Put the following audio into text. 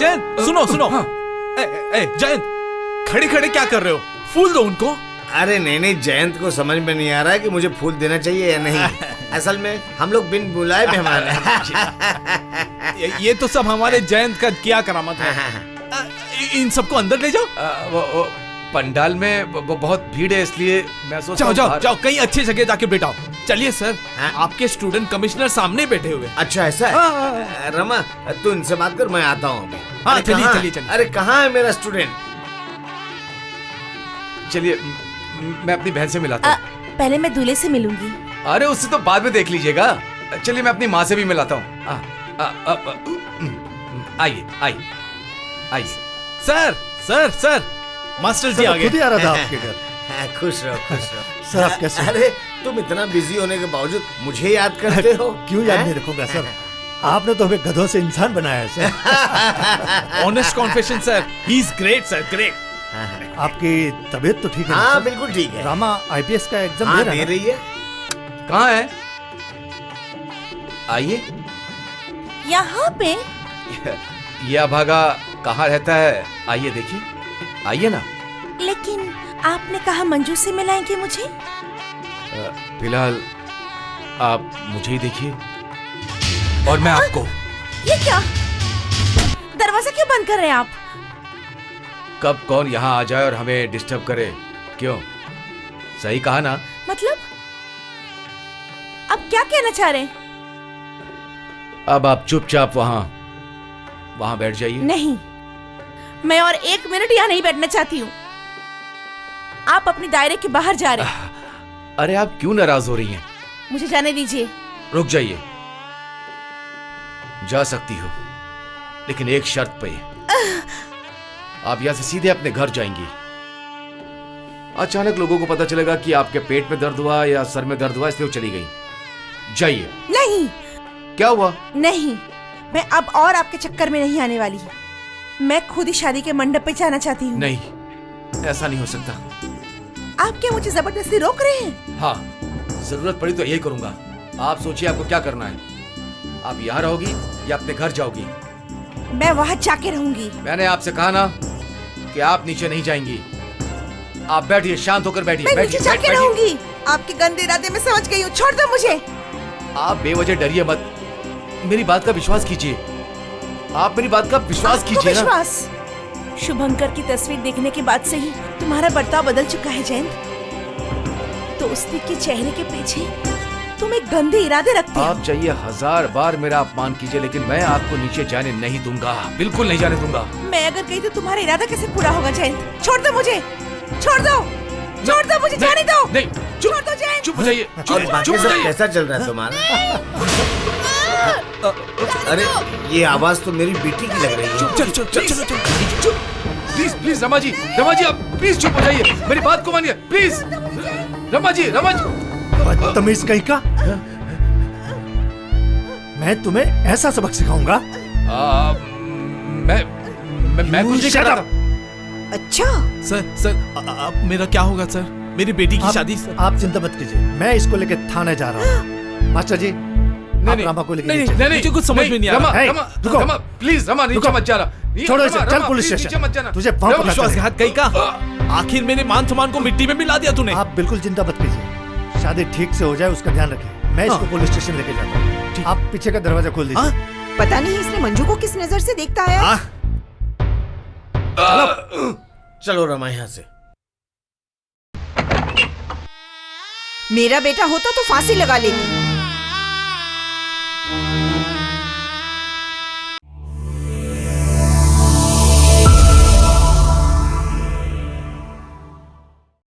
जयंत सुनो सुनो। हाँ। जयंत, खड़े खड़े क्या कर रहे हो? फूल दो उनको। अरे नहीं, जयंत को समझ में नहीं आ रहा है कि मुझे फूल देना चाहिए या नहीं। असल में हम लोग बिन बुलाए मेहमान हैं। ये तो सब हमारे जयंत का किया करामत है। इन सबको अंदर ले जाओ। वो पंडाल में वो बहुत भीड़ है, इसलिए मैं सोच जाओ जाओ जाओ, कहीं अच्छी जगह जाके बैठाओ। चलिए सर, हाँ? आपके स्टूडेंट कमिश्नर सामने बैठे हुए। अच्छा ऐसा है। रमा तू इनसे बात कर, मैं आता हूँ अभी। हाँ, अरे चलिए, कहाँ? चलिए, चलिए। अरे कहाँ है मेरा स्टूडेंट? चलिए मैं अपनी बहन से मिलाता हूँ। पहले मैं दूल्हे से मिलूंगी। अरे उससे तो बाद में देख लीजिएगा। चलिए मैं अपनी माँ से भी मिलाता हूँ। आइए आइए आइए। सर सर सर, मास्टर जी आ गए। खुद ही आ रहा था आपके घर। खुश रहो खुश रहो। सर आप कैसे? अरे तुम इतना बिजी होने के बावजूद मुझे याद करते हो? क्यों याद नहीं रखूंगा सर, आपने तो हमें गधों से इंसान बनाया है sir. Honest confession sir, he is great sir, great. आपकी तबीयत तो ठीक है ना हाँ सर? बिल्कुल ठीक है। रामा आईपीएस का एग्जाम हाँ दे दे रहा है रही है। कहाँ है? आइए। यहाँ पे? यह भागा कहाँ रहता है? आइए देखिए, आइए ना। लेकिन आपने कहा मंजू से मिलाएंगे मुझे। फिलहाल आप मुझे ही देखिए और मैं आपको। ये क्या? दरवाजा क्यों बंद कर रहे हैं आप? कब कौन यहाँ आ जाए और हमें डिस्टर्ब करे। क्यों, सही कहा ना? मतलब अब क्या कहना चाह रहे हैं? अब आप चुपचाप वहाँ बैठ जाइए। नहीं, मैं और 1 मिनट यहाँ नहीं बैठना चाहती हूँ। आप अपने दायरे के बाहर जा रहे हैं। अरे आप क्यों नाराज हो रही हैं? मुझे जाने दीजिए। रुक जाइए, जा सकती हो लेकिन एक शर्त पे। आप यहाँ से सीधे अपने घर जाएंगी। अचानक लोगों को पता चलेगा कि आपके पेट में दर्द हुआ या सर में दर्द हुआ, इसलिए वो चली गई। जाइए। नहीं। क्या हुआ? नहीं, मैं अब और आपके चक्कर में नहीं आने वाली। मैं खुद ही शादी के मंडप पे जाना चाहती हूँ। नहीं, ऐसा नहीं हो सकता। आप क्या मुझे जबरदस्ती रोक रहे हैं? हाँ, जरूरत पड़ी तो यही करूंगा। आप सोचिए आपको क्या करना है। आप यहाँ रहोगी या अपने घर जाओगी? मैं वहाँ जाके रहूंगी। मैंने आपसे कहा ना कि आप नीचे नहीं जाएंगी। आप बैठिए, शांत होकर बैठिए। मैं नीचे जाके रहूंगी। आपके गंदे इरादे में समझ गई हूँ, छोड़ दो मुझे। आप बेवजह डरिए मत, मेरी बात का विश्वास कीजिए। आप मेरी बात का विश्वास कीजिए ना। विश्वास? शुभंकर की तस्वीर देखने के बाद से ही तुम्हारा बर्ताव बदल चुका है जयंत। तो उसी के चेहरे के पीछे तुम एक गंदे इरादे रखते हो। आप चाहिए 1000 बार मेरा अपमान कीजिए, लेकिन मैं आपको नीचे जाने नहीं दूंगा, बिल्कुल नहीं जाने दूंगा। मैं अगर गई तो तुम्हारा इरादा कैसे पूरा होगा जयंत? छोड़ दो मुझे, छोड़ दो, छोड़ दो मुझे, जाने दो। नहीं, छोड़ दो जयंत। चुप हो जाइए, और चुप बाकी हो सब जाइए। कैसा चल रहा है तुम्हारा? अरे ये आवाज तो मेरी बेटी की लग रही है। चुप। प्लीज रमा जी आप प्लीज चुप हो जाइए, मेरी बात को मानिए प्लीज। रमा जी। बदतमीज कहीं का। मैं तुम्हें ऐसा सबक सिखाऊंगा। मैं कुछ नहीं कर रहा था। अच्छा सर, मेरा क्या होगा सर? मेरी बेटी की शादी सर। आप चिंता मत कीजिए, मैं इसको लेके थाने जा रहा हूँ। मास्टर जी, आप रामा को लेके नीचे। नहीं, मुझे कुछ समझ में नहीं आ रहा। रुको। रमा प्लीज, रमा नीचे मत जाना। छोड़ो इसे, चल पुलिस स्टेशन। तुझे वहाँ पकड़ते हैं। विश्वासघात कहीं का। आखिर मेरे मान सम्मान को मिट्टी में मिला दिया तूने। आप बिल्कुल चिंता मत कीजिए, शादी ठीक से हो जाए उसका ध्यान रखिए। मैं इसको पुलिस स्टेशन लेके जाता हूँ। आप पीछे का दरवाजा खोल दीजिए। पता नहीं इसने मंजू को किस नजर से देखता है। चलो रमा यहाँ से। मेरा बेटा होता तो फांसी लगा लेती।